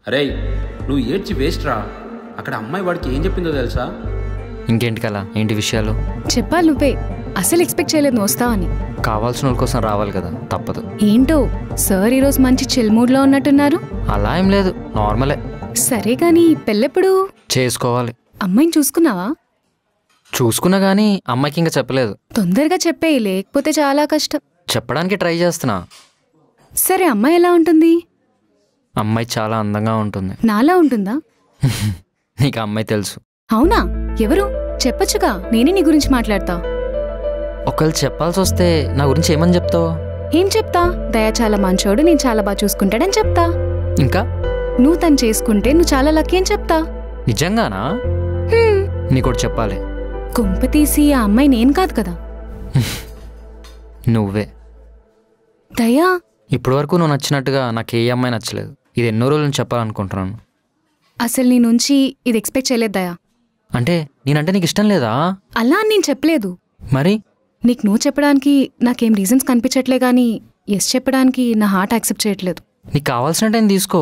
అరే నువ్వు ఏడ్చి వేస్ట్ రా. అక్కడ అమ్మాయి వాడికి ఏం చెప్పిందో తెలుసా? ఇంకేంటి కలా, ఏంటి విషయాలు చెప్పాలి నువ్వే. అసలు ఎక్స్పెక్ట్ చేయలేదు నువ్వు వస్తావని. కావాల్సిన వాళ్ళ కోసం రావాలి కదా, తప్పదు. ఏంటో సార్ ఈరోజు మంచి చిల్ మూడ్లో ఉన్నట్టున్నారు. అలా ఏం లేదు, నార్మలే. సరే కానీ పెళ్ళెప్పుడు చేసుకోవాలి. అమ్మాయిని చూసుకున్నావా? చూసుకున్నా కానీ అమ్మాయికి ఇంకా చెప్పలేదు. తొందరగా చెప్పేయి, లేకపోతే చాలా కష్టం. చెప్పడానికి ట్రై చేస్తున్నా. సరే అమ్మాయి ఎలా ఉంటుంది? అమ్మాయి చాలా అందంగా ఉంటుంది. నాలా ఉంటుందా? నీకు అమ్మాయి తెలుసు. అవునా? ఎవరు? చెప్పొచ్చుగా, నేనే నీ గురించి మాట్లాడతా. ఒకవేళ చెప్పాల్సి వస్తే నా గురించి ఏమని చెప్తావు? ఏం చెప్తా? దయ చాలా మంచోడు, నేను చాలా బాగా చూసుకుంటాడని చెప్తా. ఇంకా నువ్వు తను చేసుకుంటే నువ్వు చాలా లక్కీ అని చెప్తా. నిజంగానా? నీకోటి చెప్పాలి. కుంప తీసి ఆ అమ్మాయి నేను కాదు కదా. నువ్వే. దయా, ఇప్పటి వరకు నువ్వు నచ్చినట్టుగా నాకు ఏ అమ్మాయి నచ్చలేదు. ఇది ఎన్నో రోజులు చెప్పాలనుకుంటున్నాను. అసలు నీ నుంచి ఇది ఎక్స్పెక్ట్ చేయలేదు దయా. అంటే నేనంటే నీకు ఇష్టం లేదా? అలా అని నేను చెప్పలేదు. మరి నీకు నువ్వు చెప్పడానికి నాకేం రీజన్స్ కనిపించట్లే కానీ ఎస్ చెప్పడానికి నా హార్ట్ యాక్సెప్ట్ చేయట్లేదు. నీకు కావాల్సిన టైం తీసుకో.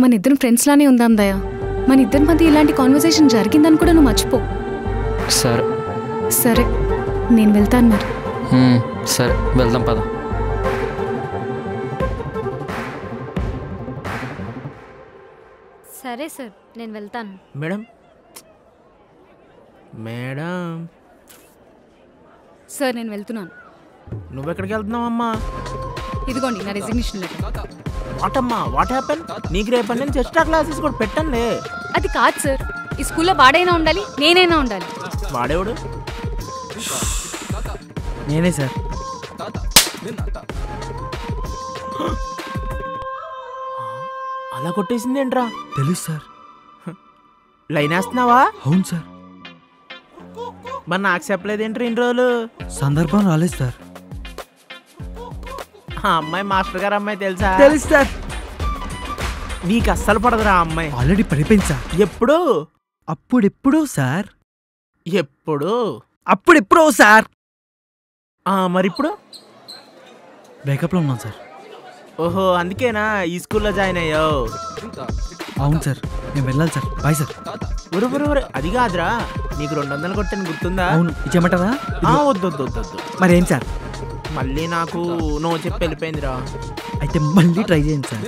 మన ఇద్దరం ఫ్రెండ్స్ లానే ఉందాం దయా. మన ఇద్దరి మధ్య ఇలాంటి కాన్వర్సేషన్ జరిగిందని కూడా నువ్వు మర్చిపో. సరే సరే, నేను వెళ్తాను మరి. సరే వెళ్దాం పద. సరే సార్, నేను వెళ్తాను. మేడం మేడం సార్ నేను వెళ్తున్నాను. నువ్వెక్కడికి వెళ్తున్నావమ్మా? ఇదిగోండి నా రెసిగ్నేషన్ లెటర్. వాటమ్మా, వాట్ హ్యాపెన్? నీకు రేపటి నుంచి ఎక్స్ట్రా క్లాసెస్ కూడా పెట్టండి. అది కాదు సార్, ఈ స్కూల్లో వాడైనా ఉండాలి, నేనైనా ఉండాలి. వాడేవాడు? నేనే సార్. అలా కొట్టేసింది ఏంట్రా? తెలుసు సార్. లైన్ వేస్తున్నావా? అవును సార్. మరి నాకు చెప్పలేదేంట్రా ఇన్ని రోజులు? సందర్భం రాలేదు సార్. ఆ అమ్మాయి మాస్టర్ గారు అమ్మాయి తెలుసా? తెలుసు సార్. నీకు అస్సలు పడదురా ఆ అమ్మాయి. ఆల్రెడీ పడిపోయింది సార్. ఎప్పుడు? అప్పుడెప్పుడో సార్. ఎప్పుడు? అప్పుడెప్పుడో సార్. మరి ఇప్పుడు? బ్రేకప్లో ఉన్నాను సార్. ఓహో, అందుకేనా ఈ స్కూల్లో జాయిన్ అయ్యావు? అవును సార్, నేను వెళ్ళాలి సార్. Bye sir. ఒరు అది కాదురా, నీకు 200 కొట్టాను గుర్తుందా? అవును, ఇచ్చేయమంటారా? వద్దు వద్దు వద్దు వద్దు. మరేం సార్? మళ్ళీ నాకు నో చెప్పి వెళ్ళిపోయిందిరా. అయితే మళ్ళీ ట్రై చేయండి సార్.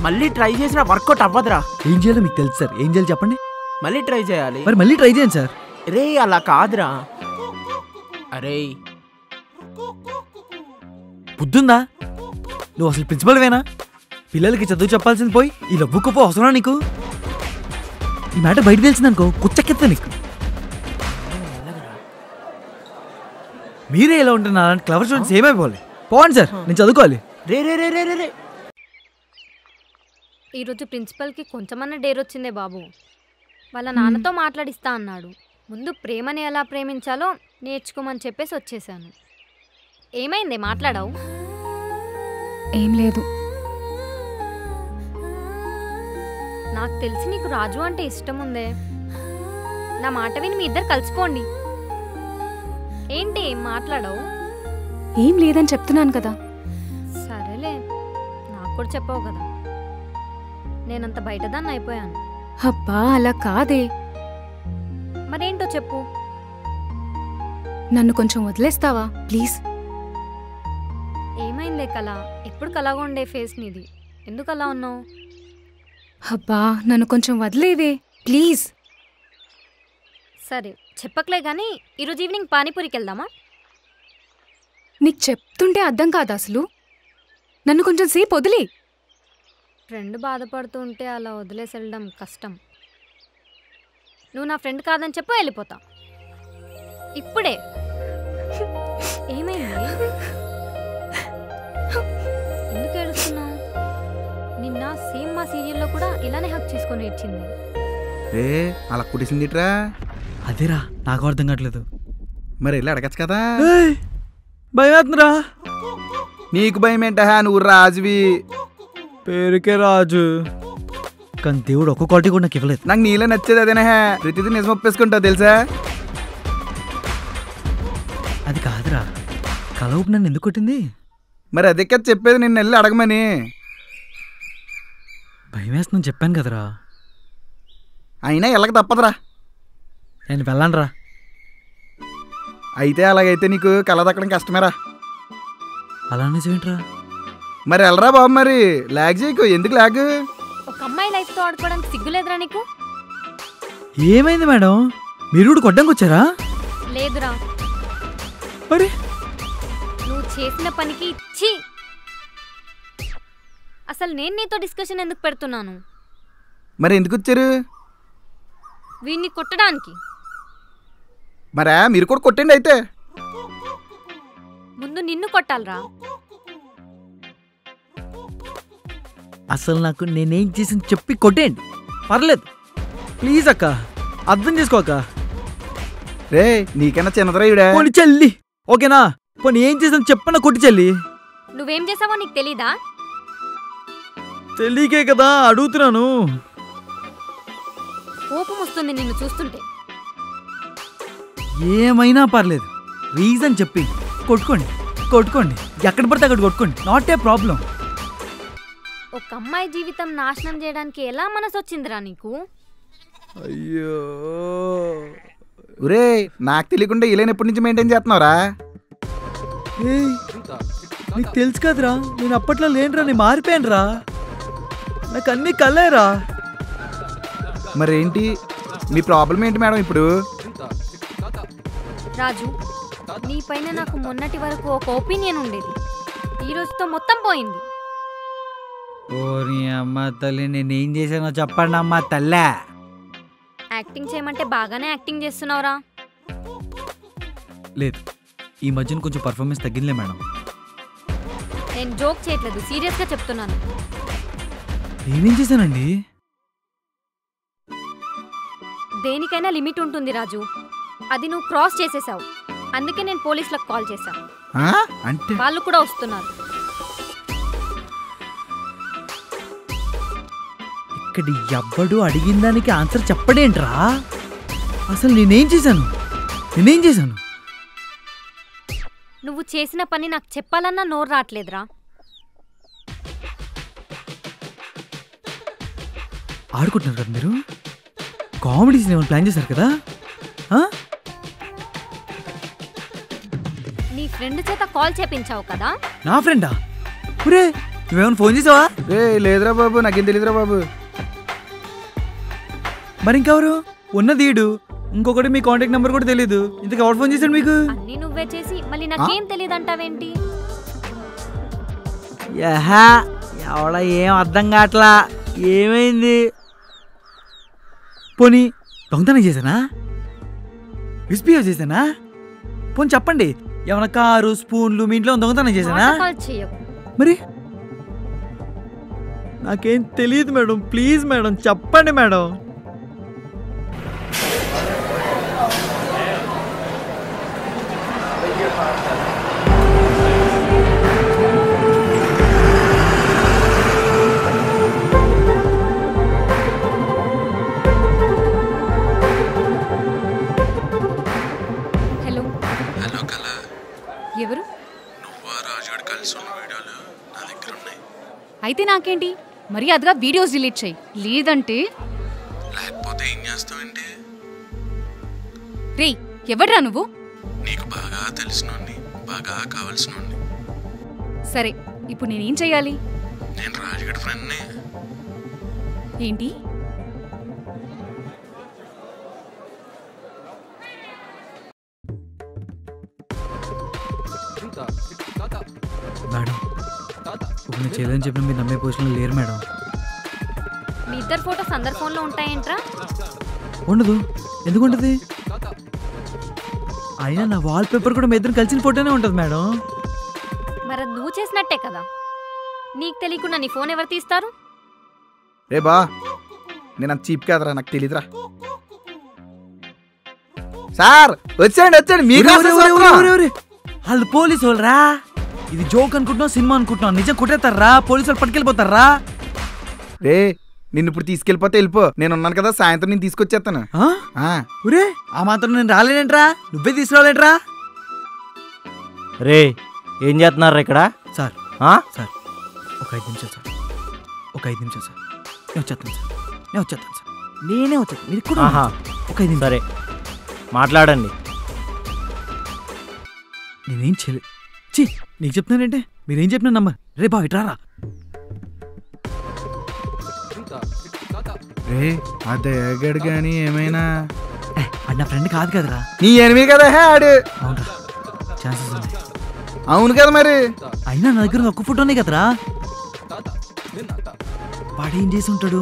మళ్ళీ ట్రై చేసినా వర్కౌట్ అవ్వదురా. ఏం చేయాలో మీకు తెలుసు సార్. ఏం చేయాలి చెప్పండి. మళ్ళీ ట్రై చేయాలి. మరి మళ్ళీ ట్రై చేయండి సార్. రే అలా కాదురా. అరే బుద్ధుందా? నువ్వు అసలు ప్రిన్సిపల్వేనా? పిల్లలకి చదువు చెప్పాల్సింది పోయి ఈ లవ్వుకోపో అవసరం నీకు? ఈ మాట బయట తెలిసిందనుకో కుచ్చెక్కెత్తా నీకు. మీరే ఎలా ఉంటున్నారు? అలాంటి క్లవర్ స్టూడెంట్స్ ఏమైపోవాలి. పోండి సార్, నేను చదువుకోవాలి. రే రే రే రే రే ఈరోజు ప్రిన్సిపల్కి కొంచెమన్నా డేర్ వచ్చిందే బాబు. వాళ్ళ నాన్నతో మాట్లాడిస్తా అన్నాడు. ముందు ప్రేమని ఎలా ప్రేమించాలో నేర్చుకోమని చెప్పేసి వచ్చేసాను. ఏమైంది, మాట్లాడావు? ఏం లేదు. నాకు తెలిసి నీకు రాజు అంటే ఇష్టం ఉందే. నా మాట విని మీ ఇద్దరు కలిసిపోండి. ఏంటి ఏం మాట్లాడావు? ఏం లేదని చెప్తున్నాను కదా. సరేలే, నాకు కూడా చెప్పావు కదా. నేనంత బయటదాన్ని అయిపోయాను. అబ్బా అలా కాదే. మరేంటో చెప్పు. నన్ను కొంచెం వదిలేస్తావా ప్లీజ్? ఏమైందే కళ? ఎప్పుడు కళగా ఉండే ఫేస్ నీది, ఎందుకు అలా ఉన్నావు? అబ్బా నన్ను కొంచెం వదిలేవే ప్లీజ్. సరే చెప్పకలే కానీ ఈరోజు ఈవినింగ్ పానీపూరికి వెళ్దామా? నీకు చెప్తుంటే అర్థం కాదు అసలు. నన్ను కొంచెం సేపు వదిలే. ఫ్రెండ్ బాధపడుతూ ఉంటే అలా వదిలేసి వెళ్ళడం కష్టం. నువ్వు నా ఫ్రెండ్ కాదని చెప్పు, వెళ్ళిపోతా ఇప్పుడే. ఏమైంది? ఎందుకు ఏడుస్తున్నావు? నిన్న సేమ్ మా సీరియల్లో కూడా ఇలానే హక్ చేసుకొని ఇచ్చింది. అలా కుట్టేసిందిట్రా? అదేరా నాకు అర్థం కావట్లేదు. మరి వెళ్ళి అడగచ్చు కదా. భయం అవుతుందిరా. నీకు భయం ఏంటా? నువ్వు రాజువి. పేరుకే రాజు, కానీ దేవుడు ఒక్క క్వాలిటీ కూడా నాకు ఇవ్వలేదు. నాకు నీళ్ళే నచ్చేది అదేనా. ప్రతిదీ నిజం ఒప్పేసుకుంటావు తెలుసా? అది కాదురా, కళ ఊపి నన్ను ఎందుకు కొట్టింది? మరి అదే కదా చెప్పేది, నిన్ను వెళ్ళి అడగమని. భయం వేస్తుందని చెప్పాను కదరా. అయినా వెళ్ళక తప్పదురా. నేను వెళ్ళానురా. అయితే అలాగైతే నీకు కళ దక్కడం కష్టమేరా. అలా నిజమేంట్రా? మరి వెళ్ళరా బాబు, మరి లాగ్ చేయకు. ఎందుకు లాగ్? ఒక అమ్మాయి లైఫ్తో ఆడుకోవడానికి సిగ్గులేదురా నీకు? ఏమైంది మేడం, మీరు కూడా కొట్టడానికి వచ్చారా? లేదురా, మరి నువ్వు చేసిన పనికి ఛీ. అసలు నేను నీతో డిస్కషన్ ఎందుకు పెడుతున్నాను? మరి ఎందుకు వచ్చారు? వీడిని కొట్టడానికి. మరా మీరు కూడా కొట్టండి అయితే. ముందు నిన్ను కొట్టాలరా. అసలు నాకు నేనేం చేసింది చెప్పి కొట్టేయండి, పర్లేదు. ప్లీజ్ అక్క, అర్థం చేసుకోక. రే నీకన్నా చిన్నదరా ఇవిడా. పోనీ చెల్లి, ఓకేనా? పోనీ ఏం చేసాను చెప్పన్నా కొట్టి చెల్లి. నువ్వేం చేసావో నీకు తెలీదా? చెల్లికే కదా అడుగుతున్నాను. కోపం వస్తుంది నిన్ను చూస్తుంటే. ఏమైనా పర్లేదు, రీజన్ చెప్పి కొట్టుకోండి. కొట్టుకోండి, ఎక్కడ పడితే అక్కడ కొట్టుకోండి, నాట్ ఏ ప్రాబ్లం. ఒక అమ్మాయి జీవితం నాశనం చేయడానికి ఎలా మనసు వచ్చిందిరా నీకు? అయ్యో, ఒరే నాకు తెలియకుండా ఇలా ఎప్పటి నుంచి మెయింటైన్ చేస్తున్నావురా? నీకు తెలుసు కదరా, నేను అప్పట్లో లేనురా, నేను మారిపోయానురా. నాకు అన్నీ కల్లేరా. మరేంటి మీ ప్రాబ్లం ఏంటి మేడం ఇప్పుడు? రాజు, నీ పైన నాకు మొన్నటి వరకు ఒక ఒపీనియన్ ఉండేది, ఈ రోజుతో మొత్తం పోయింది. ఓరి అమ్మ తల్లి, నేనేం చేశానో చెప్పండి అమ్మ తల్లే. యాక్టింగ్ చేయమంటే బాగానే యాక్టింగ్ చేస్తున్నావురా. లేదు, ఈ మధ్యన కొంచెం పర్ఫార్మెన్స్ తగ్గిందిలే మేడం. నేను జోక్ చేయట్లేదు, సీరియస్గా చెప్తున్నాను. నేనేం చేశానండి? దేనికైనా లిమిట్ ఉంటుంది రాజు, అది నువ్వు క్రాస్ చేసేసావు. అందుకే నేను పోలీసులకు కాల్ చేశాను, అంటే వాళ్ళు కూడా వస్తున్నారు. ఇక్కడ ఎవ్వడు అడిగిన దానికి ఆన్సర్ చెప్పడేంట్రా? అసలు నేనేం చేశాను? నువ్వు చేసిన పని నాకు చెప్పాలన్నా నోరు రావట్లేదురా. ఆడుకుంటున్నారు కదా మీరు, కామెడీస్ ఏమైనా ప్లాన్ చేశారు కదా? నీ ఫ్రెండ్ చేత కాల్ చేపించావు కదా? నా ఫ్రెండా? ఒరే, నువ్వేమైనా ఫోన్ చేసావా? రే లేదురా బాబు, నాకేం తెలియదురా బాబు. మరి ఇంకెవరు ఉన్నది? ఈడు ఇంకొకటి, మీ కాంటాక్ట్ నెంబర్ కూడా తెలియదు. ఇంతకు ఎవరు ఫోన్ చేశాడు మీకు? అన్నీ నువ్వే చేసి మళ్ళీ నాకేం తెలియదు అంటావేంటి? ఎవడ ఏం అర్థం కావట్లా, ఏమైంది? పోనీ దొంగతనం చేశానా? మిస్బిహేవ్ చేశానా? పోనీ చెప్పండి, ఏమన్నా కారు స్పూన్లు మీ ఇంట్లో దొంగతనం చేశానా? కాల్ చేయకు. మరి నాకేం తెలియదు మేడం, ప్లీజ్ మేడం చెప్పండి మేడం. హలో హలో కళ, ఎవరు? నువ్వా రాజుగాడు కలిసి ఉన్న వీడియోలు నా దగ్గర ఉన్నాయి. అయితే నాకేంటి, మర్యాదగా వీడియోస్ డిలీట్ చేయి, లేదంటే. లేకపోతే ఏం చేస్తావంటే? రేయ్, ఎవడ్రా నువ్వు? నీకు బాగా తెలిసినోడిని, బాగా కావాల్సినోడిని. సరే, ఇప్పుడు నేనేం చెయ్యాలి? నేను రాజుగాడి ఫ్రెండ్ని. ఏంటి? మేడం, ఇప్పుడు నేను చేయలేదని చెప్పిన మీరు నమ్మే పొజిషన్లో లేరు మేడం. మీ ఇద్దరు ఫోటోస్ అందరి ఫోన్లో ఉంటాయంట్రా? ఉండదు. ఎందుకు ఉంటుంది? అయినా నా వాల్ పేపర్ కూడా మీ ఇద్దరు కలిసిన ఫోటోనే ఉంటుంది మేడం. మరి అది నువ్వు చేసినట్టే కదా. నీకు తెలియకుండా నీ ఫోన్ ఎవరు తీస్తారు? రే బా, నేను అంత చీప్ కాదరా, నాకు తెలీదురా. సార్ వచ్చాండి మీకు వాళ్ళు పోలీసు వాళ్ళరా. ఇది జోక్ అనుకుంటున్నావు, సినిమా అనుకుంటున్నావు, నిజం కొట్టేస్తారా, పోలీసు వాళ్ళు పట్టుకెళ్ళిపోతారా? రే నిన్ను ఇప్పుడు తీసుకెళ్ళిపోతే వెళ్ళిపో, నేను ఉన్నాను కదా, సాయంత్రం నేను తీసుకొచ్చేస్తాను. ఒరే, ఆ మాత్రం నేను రాలేనేంట్రా, నువ్వే తీసుకురాలేంట్రా? రే ఏం చేస్తున్నారు ఇక్కడ? సార్ సార్, ఒక 5 నిమిషాలు సార్, ఒక 5 నిమిషాలు సార్. వచ్చేస్తాను సార్ నేనే వచ్చేస్తాను మీరు కూడా ఆహా. ఒక 5 నిమిషాలు. సరే మాట్లాడండి. నేనేం చేయలేదు. నీకు చెప్తున్నానంటే మీరేం చెప్పిన నంబర్ రే బా ఇట్రారా. రే అదే ఎగడు కానీ ఏమైనా అది నా ఫ్రెండ్ కాదు కదరా. నీ ఎనిమిది కదా ఆడు. అవునరా ఛాన్సెస్ ఉన్నాయి. అవును కదా మరి. అయినా నా దగ్గర ఒక్క ఫోటోనే కదరా. వాడేం చేసి ఉంటాడు.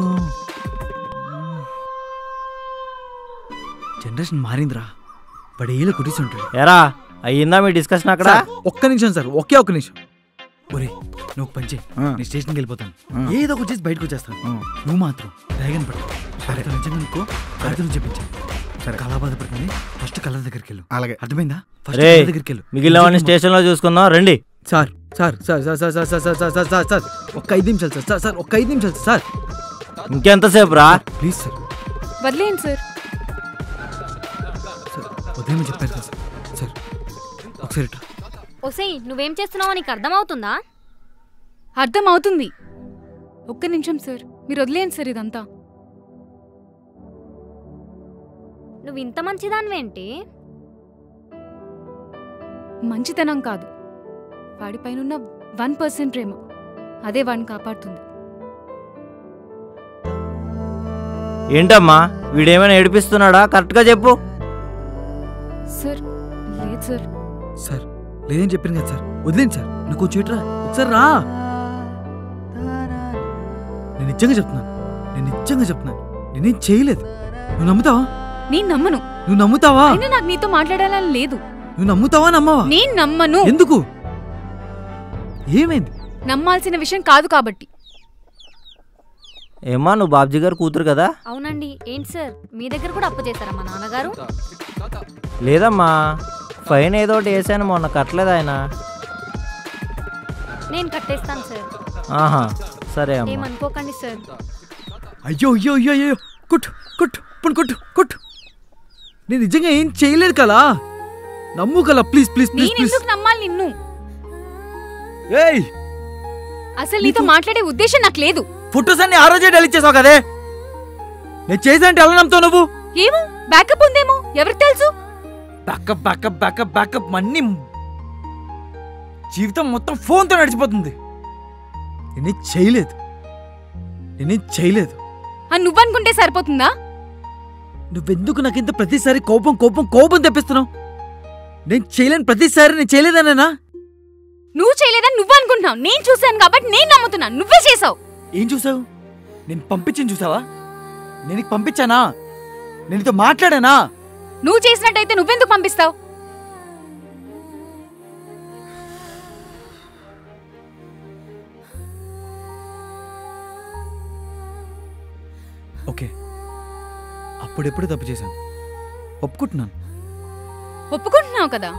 జనరేషన్ మారిందిరా. వాడు ఏలో కుటీసి ఉంటాడు. ఎరా అయ్యిందా మీ డిస్కషన్ అక్కడ? ఒక్క నిమిషం సార్, ఒక్క నిమిషం. ఒరే నువ్వు పని చేయి, నేను స్టేషన్కి వెళ్ళిపోతాను. ఏదో ఒకటి చేసి బయటకు వచ్చేస్తాను. నువ్వు మాత్రం డ్రాగన్ పట్టు. నిజంగా నీకు అర్థం చెప్పించాను. సరే చాలా బాధపడుతుంది. ఫస్ట్ కలర్ దగ్గరికి వెళ్ళు. అలాగే అర్థమైందా? రే దగ్గరికి వెళ్ళు. మిగిలినవన్నీ స్టేషన్ లో చూసుకుందాం రండి. Sir sir sir sir sir sir sir sir sir sir sir ఒక్క 5 నిమిషాలు సార్. సార్ ఒక్క 5 నిమిషాలు సార్. ఇంకెంతసేపు రా? Please sir. వదిలేయండి సార్. సార్ వదిలేమని చెప్పారు కదా సార్. సార్ ఒకసారి ఇట్రా. ఒసేయ్ నువ్వేం చేస్తున్నావో నీకు అర్థమవుతుందా? అర్థం అవుతుంది. ఒక్క నిమిషం సార్, మీరు వదిలేయండి సార్ ఇదంతా. నువ్వు ఇంత మంచిదానివేంటి? మంచితనం కాదు, వాడిపైనున్న 1% ప్రేమ, అదే వాడిని కాపాడుతుంది. ఏంటమ్మా వీడేమైనా ఏడిపిస్తున్నాడా? కరెక్ట్గా చెప్పు. సార్ లేదు సార్. సార్ లేదని చెప్పాను కదా సార్. వదిలేండి సార్. నువ్వు కొంచెం ఇట్రా ఒకసారి రా. నేను నిజంగా చెప్తున్నాను. నేనేం చేయలేదు. నువ్వు నమ్ముతావా? నేను నమ్మను. నువ్వు నమ్ముతావా? అయినా నాకు నీతో మాట్లాడాలని లేదు. నువ్వు నమ్ముతావా నమ్మవా? నేను నమ్మను. ఎందుకు? ఏమైంది? నమ్మాల్సిన విషయం కాదు కాబట్టి. ఏమ్మా నువ్వు బాబ్జీ గారు కూతురు కదా? అవునండి. ఏంటి సార్ మీ దగ్గర కూడా అప్పు చేశారా మా నాన్నగారు? లేదమ్మా ఫైన్ ఏదో ఒకటి వేసాను మొన్న, కట్టలేదు ఆయన. నేను కట్టేస్తాను సార్. ఆహా సరే అమ్మా. ఏమనుకోకండి సార్. అయ్యో అయ్యో అయ్యో అయ్యో కొట్టు కొట్టు ఇప్పుడు కొట్టు కొట్టు. నేను నిజంగా ఏం చేయలేదు కలా. నమ్ము కలా ప్లీజ్ ప్లీజ్ ప్లీజ్ నేను ప్లీజ్. ఎందుకు నమ్మాలి నిన్ను? ఏయ్ అసలు నీతో మాట్లాడే ఉద్దేశం నాకు లేదు. ఫొటోస్ అన్ని ఆ రోజే డెలీట్ చేసావు కదే. నేను చేసానంటే ఎలా నమ్ముతావు నువ్వు? ఏమో బ్యాకప్ ఉందేమో, ఎవరికి తెలుసు? బ్యాకప్ బ్యాకప్ బ్యాకప్ బ్యాకప్ అన్ని జీవితం మొత్తం ఫోన్తో నడిచిపోతుంది. నేనేం చేయలేదు. అని నువ్వనుకుంటే సరిపోతుందా? నువ్వెందుకు నాకింత ప్రతిసారి కోపం తెప్పిస్తున్నావు? నేను చేయలేను ప్రతిసారి నేను చేయలేదనేనా? నువ్వు చేయలేదని నువ్వు అనుకుంటున్నావు. నేను చూశాను కాబట్టి నేను నమ్ముతున్నాను. నువ్వే చేసావు. ఏం చూసావు? నేను పంపించింది చూసావా? నేను నీకు పంపించానా? నేను నీతో మాట్లాడానా? నువ్వు చేసినట్టయితే నువ్వెందుకు పంపిస్తావు? ఓకే అప్పుడెప్పుడు తప్పు చేశాను, ఒప్పుకుంటున్నాను. ఒప్పుకుంటున్నావు కదా,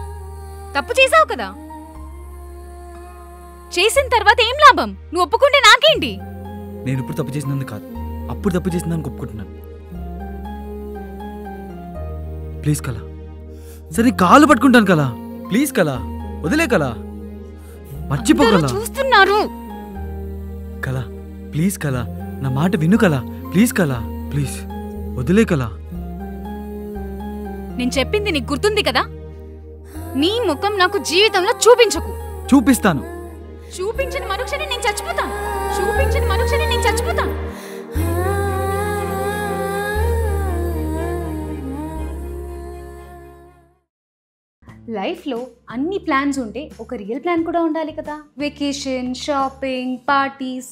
తప్పు చేసావు కదా. చేసిన తర్వాత ఏం లాభం? నువ్వు ఒప్పుకుంటే నాకేంటి? నేను ఇప్పుడు తప్పు చేసినందుకు కాదు, అప్పుడు తప్పు చేసినందుకు ఒప్పుకుంటున్నాను. ప్లీజ్ కలా. సరే కాలు పట్టుకుంటాను కలా. ప్లీజ్ కలా వదిలే కలా. మర్చిపోగలా. చూస్తున్నారు కలా ప్లీజ్ కలా. నా మాట విను కలా. ప్లీజ్ కలా ప్లీజ్ వదిలే కలా. నేను చెప్పింది నీకు గుర్తుంది కదా. నీ ముఖం నాకు జీవితంలో చూపించకు. చూపిస్తాను. చూపించిన మరుక్షణం నేను చచ్చిపోతాను. లైఫ్లో అన్ని ప్లాన్స్ ఉంటే ఒక రియల్ ప్లాన్ కూడా ఉండాలి కదా. వెకేషన్, షాపింగ్, పార్టీస్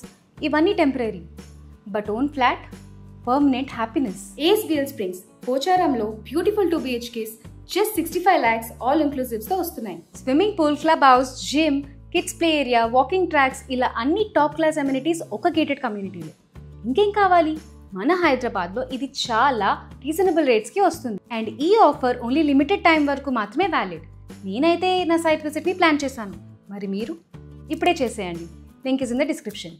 ఇవన్నీ temporary. But own flat, permanent happiness. ASBL springs పోచారంలో beautiful 2 BHKs just 65 lakhs all inclusives తో వస్తున్నాయి. Swimming pool, club house, gym, kids play area, walking tracks ఇలా అన్ని టాప్ క్లాస్ అమ్యూనిటీస్ ఒక గేటెడ్ కమ్యూనిటీలో. ఇంకేం కావాలి? మన హైదరాబాద్లో ఇది చాలా రీజనబుల్ రేట్స్కి వస్తుంది. అండ్ ఈ ఆఫర్ ఓన్లీ లిమిటెడ్ టైం వరకు మాత్రమే వ్యాలిడ్. నేనైతే నా సైట్ విజిట్ని ప్లాన్ చేశాను. మరి మీరు ఇప్పుడే చేసేయండి. Link is in the description.